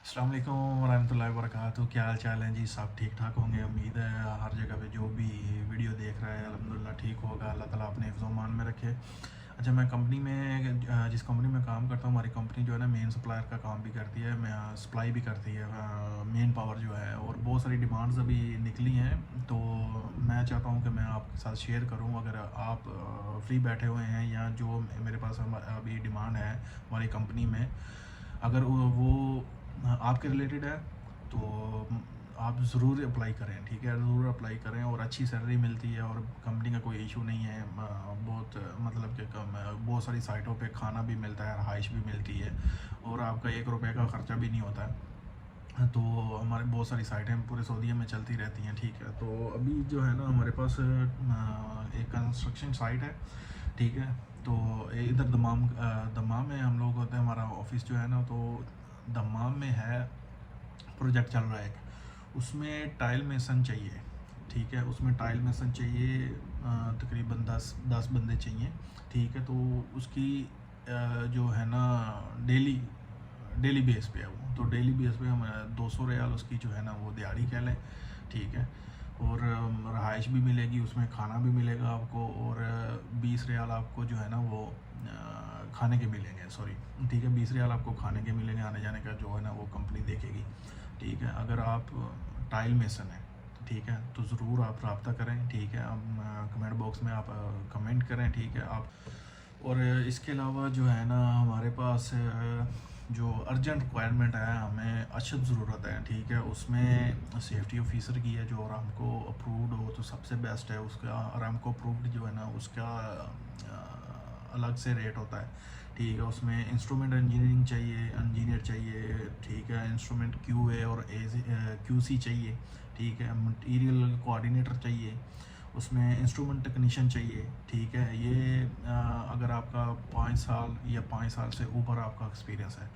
अस्सलाम वालेकुम वरहमतुल्लाहि वबरकातुहू। क्या हाल चाल है जी? सब ठीक ठाक होंगे। उम्मीद है हर जगह पे जो भी वीडियो देख रहा है अल्हम्दुलिल्लाह ठीक होगा। अल्लाह ताला अपने हिफ्ज़ व मान में रखे। अच्छा, मैं कंपनी में जिस कंपनी में काम करता हूँ, हमारी कंपनी जो है ना मेन सप्लायर का काम भी करती है, मैं सप्लाई भी करती है मेन पावर जो है। और बहुत सारी डिमांड्स अभी निकली हैं, तो मैं चाहता हूँ कि मैं आपके साथ शेयर करूँ। अगर आप फ्री बैठे हुए हैं या जो मेरे पास अभी डिमांड है हमारी कंपनी में, अगर वो आपके रिलेटेड है तो आप ज़रूर अप्लाई करें। ठीक है, ज़रूर अप्लाई करें। और अच्छी सैलरी मिलती है और कंपनी का कोई इशू नहीं है। बहुत मतलब कि कम बहुत सारी साइटों पे खाना भी मिलता है, रहाइश भी मिलती है, और आपका 1 रुपये का ख़र्चा भी नहीं होता है। तो हमारे बहुत सारी साइटें पूरे सऊदीया में चलती रहती हैं। ठीक है, तो अभी जो है ना हमारे पास एक कंस्ट्रक्शन साइट है। ठीक है, तो इधर दमाम में हम लोग होते हैं। हमारा ऑफिस जो है ना, तो दमाम में है। प्रोजेक्ट चल रहा है एक, उसमें टाइल मेसन चाहिए। ठीक है, उसमें टाइल मेसन चाहिए, तकरीबन 10 बंदे चाहिए। ठीक है, तो उसकी जो है ना डेली डेली बेस पे है वो। तो डेली बेस पे हम 200 रियाल उसकी जो है ना वो दिहाड़ी कह लें। ठीक है, और रहाइश भी मिलेगी, उसमें खाना भी मिलेगा आपको, और 20 रियाल आपको जो है ना वो खाने के मिलेंगे। सॉरी, ठीक है, 20 रियाल आपको खाने के मिलेंगे। आने जाने का जो है ना वो कंपनी देखेगी। ठीक है, अगर आप टाइल मेसन है तो ठीक है, तो ज़रूर आप रब्ता करें। ठीक है, आप कमेंट बॉक्स में आप कमेंट करें। ठीक है आप, और इसके अलावा जो है ना हमारे पास जो अर्जेंट रिक्वायरमेंट है, हमें अशद ज़रूरत है। ठीक है, उसमें सेफ्टी ऑफिसर की है, जो आरामको अप्रूव्ड हो तो सबसे बेस्ट है। उसका आरामको अप्रूव्ड जो है ना उसका अलग से रेट होता है। ठीक है, उसमें इंस्ट्रूमेंट इंजीनियर चाहिए। ठीक है, इंस्ट्रूमेंट क्यूए और क्यूसी चाहिए। ठीक है, मटीरियल कोऑर्डिनेटर चाहिए, उसमें इंस्ट्रूमेंट टेक्नीशियन चाहिए। ठीक है, ये अगर आपका 5 साल या 5 साल से ऊपर आपका एक्सपीरियंस है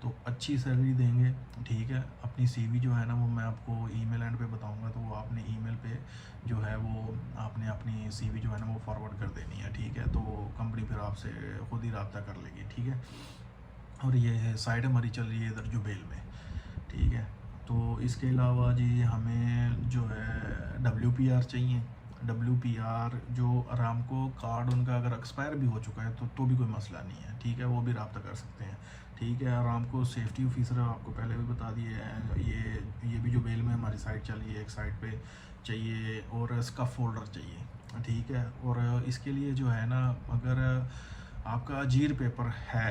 तो अच्छी सैलरी देंगे। ठीक है, अपनी सीवी जो है ना वो मैं आपको ईमेल एंड पे बताऊंगा, तो वो आपने ईमेल पे जो है वो आपने अपनी सीवी जो है ना वो फॉरवर्ड कर देनी है। ठीक है, तो कंपनी फिर आपसे खुद ही रब्ता कर लेगी। ठीक है, और ये साइट हमारी चल रही है इधर जुबेल में। ठीक है, तो इसके अलावा जी हमें जो है WPR चाहिए। WPR जो अरामको कार्ड उनका अगर एक्सपायर भी हो चुका है तो भी कोई मसला नहीं है। ठीक है, वो भी रब्ता कर सकते हैं। ठीक है, अरामको सेफ्टी ऑफिसर आपको पहले भी बता दिए हैं। ये भी जो बेल में हमारी साइट चल रही है, एक साइट पे चाहिए, और इसका फोल्डर चाहिए। ठीक है, और इसके लिए जो है ना, अगर आपका अजीर पेपर है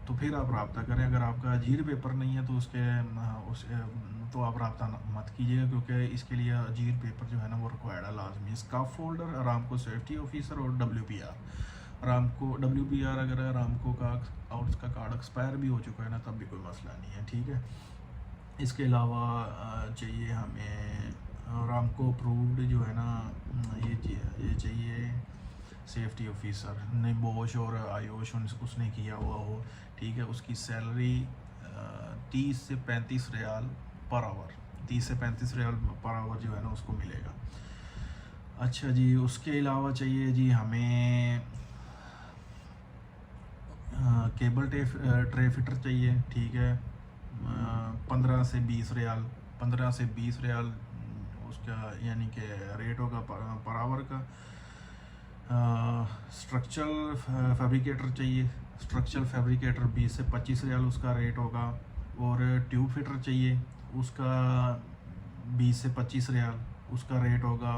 तो फिर आप रब्ता करें। अगर आपका अजीर पेपर नहीं है तो तो आप रब्ता मत कीजिएगा, क्योंकि इसके लिए अजीर पेपर जो है ना वो रिक्वायर्ड है लाजमी। Scarf folder, Aramco safety officer, और WPR। WPR अगर आरामको का और उसका कार्ड एक्सपायर भी हो चुका है ना तब भी कोई मसला नहीं है। ठीक है, इसके अलावा चाहिए हमें आरामको अप्रूव्ड जो है ना, ये चाहिए सेफ्टी ऑफिसर ने बोश और आयोश उसने किया हुआ हो। ठीक है, उसकी सैलरी 30 से 35 रियाल पर आवर, 30 से 35 रियाल पर आवर जो है ना उसको मिलेगा। अच्छा जी, उसके अलावा चाहिए जी हमें केबल ट्रे फिटर चाहिए। ठीक है, 15 से 20 रियाल, 15 से 20 रियाल उसका यानी कि रेट होगा पर आवर का। स्ट्रक्चरल फैब्रिकेटर चाहिए। स्ट्रक्चरल फैब्रिकेटर 20 से 25 रियाल उसका रेट होगा। और ट्यूब फिटर चाहिए, उसका 20 से 25 रियाल उसका रेट होगा।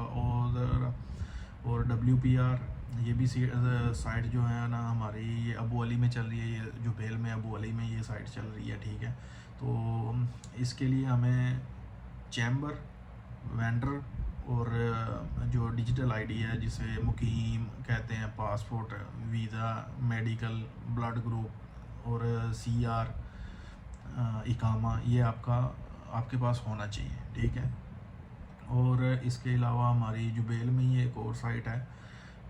और WPR, ये भी साइट जो है ना हमारी ये अबू अली में चल रही है। ये जो भेल में अबू अली में ये साइट चल रही है। ठीक है, तो इसके लिए हमें चैम्बर, वेंडर, और जो डिजिटल आईडी है जिसे मुकीम कहते हैं, passport, visa, medical, blood group, और CR, इकामा, ये आपके पास होना चाहिए। ठीक है, और इसके अलावा हमारी जुबेल में ही एक और साइट है।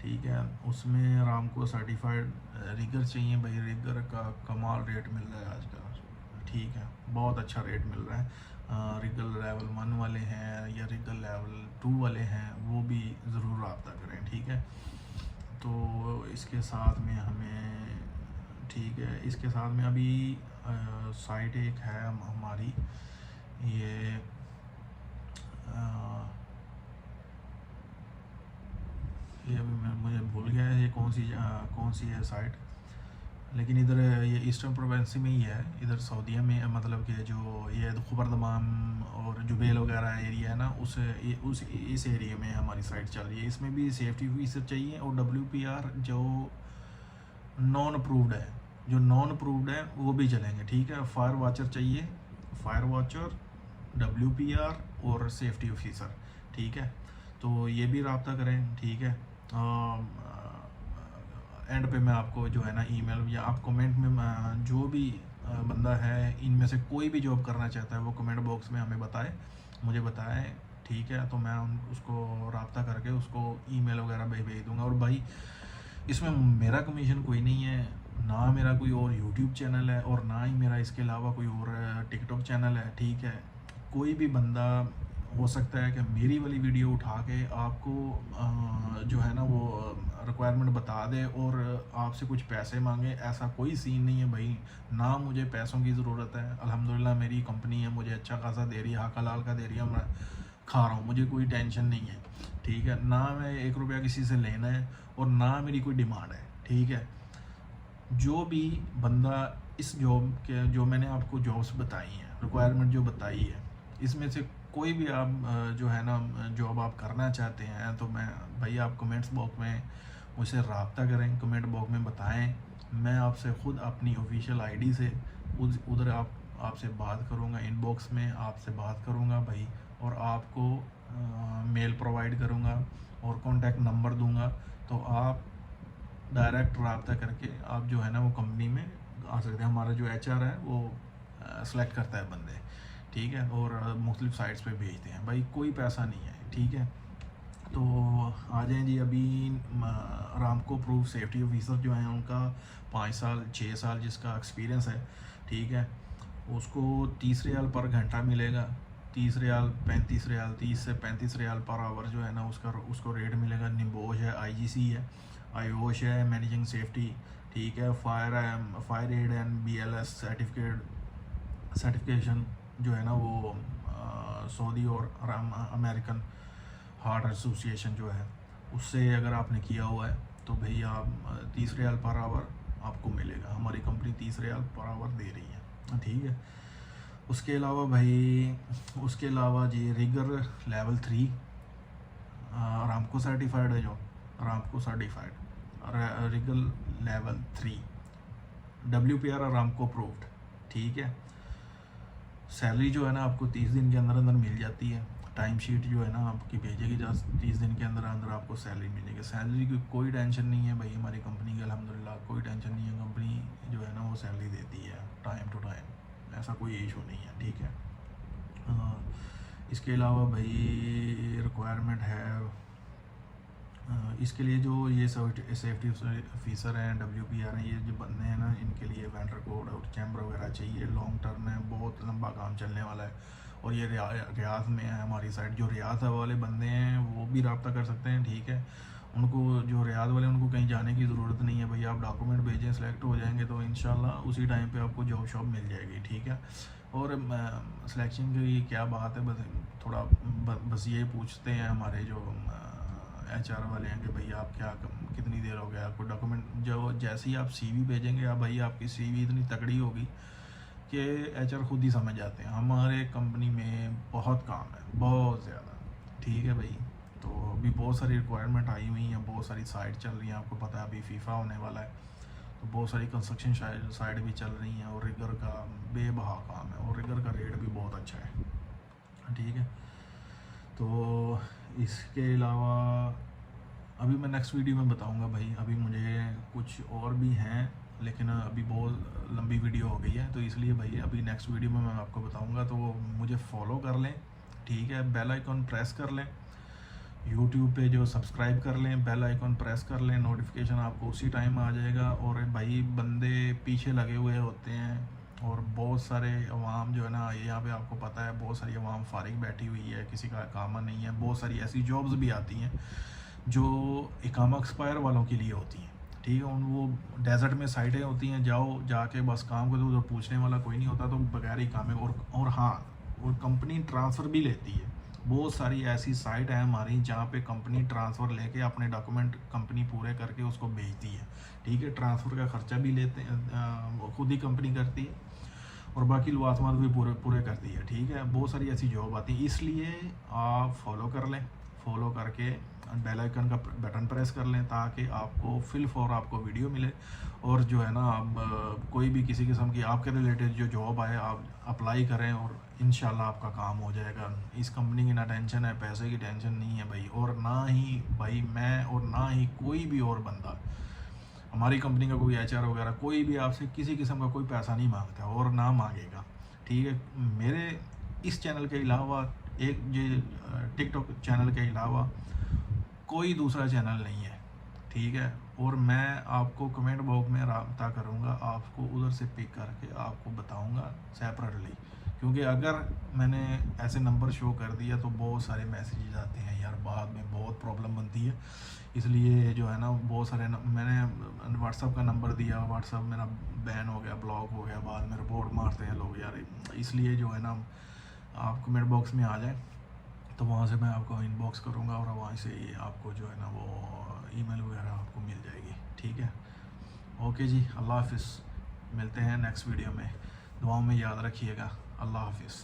ठीक है, उसमें आरामको सर्टिफाइड रिगर चाहिए। भाई रिगर का कमाल रेट मिल रहा है आजकल। ठीक है, बहुत अच्छा रेट मिल रहा है। रिगल लेवल 1 वाले हैं या रिगल लेवल 2 वाले हैं, वो भी ज़रूर रब्ता करें। ठीक है, तो इसके साथ में हमें, ठीक है, इसके साथ में अभी साइट एक है हमारी, ये अभी मुझे भूल गया है ये कौन सी है साइट, लेकिन इधर ये ईस्टर्न प्रोवेंसी में ही है, इधर सऊदीया में, मतलब कि जो ये खुबर दमाम और जुबेल वगैरह एरिया है ना, इस एरिया में हमारी साइट चल रही है। इसमें भी सेफ्टी फीसर चाहिए और WPR जो नॉन अप्रूव्ड है, वो भी चलेंगे, ठीक है। फायर वॉचर चाहिए, फायर वॉचर, WPR और सेफ्टी ऑफिसर, ठीक है। तो ये भी रब्ता करें, ठीक है। एंड पे मैं आपको जो है ना ईमेल या आप कमेंट में जो भी बंदा है इनमें से कोई भी जॉब करना चाहता है वो कमेंट बॉक्स में हमें मुझे बताएं, ठीक है। तो मैं उसको रब्ता करके उसको ईमेल वगैरह भेज दूँगा। और भाई इसमें मेरा कमीशन कोई नहीं है, ना मेरा कोई और यूट्यूब चैनल है और ना ही मेरा इसके अलावा कोई और टिकटॉक चैनल है, ठीक है। कोई भी बंदा हो सकता है कि मेरी वाली वीडियो उठा के आपको जो है ना वो रिक्वायरमेंट बता दे और आपसे कुछ पैसे मांगे, ऐसा कोई सीन नहीं है भाई। ना मुझे पैसों की ज़रूरत है, अल्हम्दुलिल्लाह मेरी कंपनी है, मुझे अच्छा खासा दे रही है, हक हलाल का दे रही है, मैं खा रहा हूँ, मुझे कोई टेंशन नहीं है, ठीक है। ना मैं 1 रुपया किसी से लेना है और ना मेरी कोई डिमांड है, ठीक है। जो भी बंदा इस जॉब के, जो मैंने आपको जॉब्स बताई हैं, रिक्वायरमेंट जो बताई है, इसमें से कोई भी आप जो है ना जॉब आप करना चाहते हैं, तो मैं भाई आप कमेंट्स बॉक्स में मुझसे रब्ता करें, कमेंट बॉक्स में बताएं, मैं आपसे ख़ुद अपनी ऑफिशियल आईडी से उधर आपसे बात करूंगा, इनबॉक्स में आपसे बात करूंगा भाई, और आपको मेल प्रोवाइड करूंगा और कॉन्टैक्ट नंबर दूंगा। तो आप डायरेक्ट रब्ता करके आप जो है ना वो कंपनी में आ सकते हैं। हमारा जो HR है वो सेलेक्ट करता है बंदे, ठीक है, और मुख्तलिफ साइट्स पे भेजते हैं भाई, कोई पैसा नहीं है, ठीक है। तो आ जाएँ जी। अभी रामको प्रूफ सेफ्टी ऑफिसर जो हैं उनका 5 साल 6 साल जिसका एक्सपीरियंस है, ठीक है, उसको 30 रियाल पर घंटा मिलेगा, 30 रियाल 35 रियाल 30 से 35 रियाल पर आवर जो है ना उसको रेट मिलेगा। निम्बोश है, IGC है, आयोश है, मैनेजिंग सेफ्टी, ठीक है, fire aid and BLS certification जो है ना वो सऊदी और अमेरिकन हार्ट एसोसिएशन जो है उससे अगर आपने किया हुआ है तो भाई आप 30 रियाल पर आवर आपको मिलेगा। हमारी कंपनी 30 रियाल पर आवर दे रही है, ठीक है। उसके अलावा जी रिगर लेवल 3 रामको सर्टिफाइड है, जो रामको सर्टिफाइड रिगर लेवल 3 WPR और रामको अप्रूव्ड, ठीक है। सैलरी जो है ना आपको 30 दिन के अंदर मिल जाती है। टाइम शीट जो है ना आपकी भेजेगी, 30 दिन के अंदर आपको सैलरी मिलेगी। सैलरी की कोई टेंशन नहीं है भाई, हमारी कंपनी की अल्हम्दुलिल्लाह कोई टेंशन नहीं है। कंपनी जो है ना वो सैलरी देती है टाइम टू टाइम, ऐसा कोई इशू नहीं है, ठीक है। इसके अलावा भाई रिक्वायरमेंट है इसके लिए जो ये सेफ्टी ऑफिसर हैं, WPR हैं, ये जो बंदे हैं ना, इनके लिए वेंडर कोड और चैम्बर वगैरह चाहिए। लॉन्ग टर्म में बहुत लंबा काम चलने वाला है और ये रियाद में है हमारी साइड। जो रियाद वाले बंदे हैं वो भी रब्ता कर सकते हैं, ठीक है। उनको जो रियाद वाले उनको कहीं जाने की ज़रूरत नहीं है भाई, आप डॉक्यूमेंट भेजें, सेलेक्ट हो जाएंगे तो इंशाल्लाह उसी टाइम पे आपको जॉब मिल जाएगी, ठीक है। और सिलेक्शन की क्या बात है, बस ये पूछते हैं हमारे जो HR वाले हैं कि भाई आप कितनी देर हो गया आपको डॉक्यूमेंट, जो जैसे ही आप CV भेजेंगे आप भाई आपकी CV इतनी तगड़ी होगी कि HR खुद ही समझ जाते हैं। हमारे कंपनी में बहुत काम है, बहुत ज़्यादा, ठीक है भाई। तो अभी बहुत सारी रिक्वायरमेंट आई हुई हैं, बहुत सारी साइट चल रही हैं, आपको पता है अभी FIFA होने वाला है, तो बहुत सारी कंस्ट्रक्शन साइट भी चल रही हैं और रिगर का बेबहा काम है और रिगर का रेट भी बहुत अच्छा है, ठीक है। तो इसके अलावा अभी मैं नेक्स्ट वीडियो में बताऊंगा भाई, अभी मुझे कुछ और भी हैं लेकिन अभी बहुत लंबी वीडियो हो गई है, तो इसलिए भाई अभी नेक्स्ट वीडियो में मैं आपको बताऊंगा। तो मुझे फॉलो कर लें, ठीक है, बेल आइकॉन प्रेस कर लें, यूट्यूब पे जो सब्सक्राइब कर लें, बेल आइकॉन प्रेस कर लें, नोटिफिकेशन आपको उसी टाइम आ जाएगा। और भाई बंदे पीछे लगे हुए होते हैं और बहुत सारे अवाम जो है ना, यहाँ पे आपको पता है बहुत सारी अवाम फारिग बैठी हुई है, किसी का काम नहीं है। बहुत सारी ऐसी जॉब्स भी आती हैं जो इकामा एक्सपायर वालों के लिए होती हैं, ठीक है। उन वो डेजर्ट में साइटें होती हैं, जाओ जाके बस काम करो, उधर पूछने वाला कोई नहीं होता, तो बगैर ही काम है। और हाँ, और कंपनी ट्रांसफ़र भी लेती है। बहुत सारी ऐसी साइट है हमारी जहाँ पे कंपनी ट्रांसफ़र लेके अपने डॉक्यूमेंट कंपनी पूरे करके उसको भेजती है, ठीक है। ट्रांसफ़र का ख़र्चा भी लेते हैं, खुद ही कंपनी करती है, और बाकी लवाजमात भी पूरे पूरे करती है, ठीक है। बहुत सारी ऐसी जॉब आती है, इसलिए आप फॉलो कर लें, फॉलो करके बेल आइकन का बटन प्रेस कर लें, ताकि आपको फिल फॉर आपको वीडियो मिले। और जो है ना, आप कोई भी किसी किस्म की आपके रिलेटेड जो जॉब आए आप अप्लाई करें, और इंशाल्लाह आपका काम हो जाएगा। इस कंपनी की ना टेंशन है, पैसे की टेंशन नहीं है भाई, और ना ही भाई मैं और ना ही कोई भी और बंदा, हमारी कंपनी का कोई एचआर वगैरह कोई भी आपसे किसी किस्म का कोई पैसा नहीं मांगता और ना मांगेगा, ठीक है। मेरे इस चैनल के अलावा एक ये टिकटॉक चैनल के अलावा कोई दूसरा चैनल नहीं है, ठीक है। और मैं आपको कमेंट बॉक्स में रब्ता करूँगा, आपको उधर से पिक करके आपको बताऊँगा सेपरेटली, क्योंकि अगर मैंने ऐसे नंबर शो कर दिया तो बहुत सारे मैसेजेस आते हैं यार, बाद में बहुत प्रॉब्लम बनती है। इसलिए जो है ना, बहुत सारे मैंने व्हाट्सअप का नंबर दिया, व्हाट्सअप मेरा बैन हो गया, ब्लॉक हो गया, बाद में रिपोर्ट मारते हैं लोग यार। इसलिए जो है ना, आप कमेंट बॉक्स में आ जाए तो वहाँ से मैं आपको इनबॉक्स करूँगा, और वहाँ से ही आपको जो है ना वो ईमेल वगैरह आपको मिल जाएगी, ठीक है। ओके जी, अल्लाह हाफिज़, मिलते हैं नेक्स्ट वीडियो में, दुआओं में याद रखिएगा। अल्लाह हाफिज़।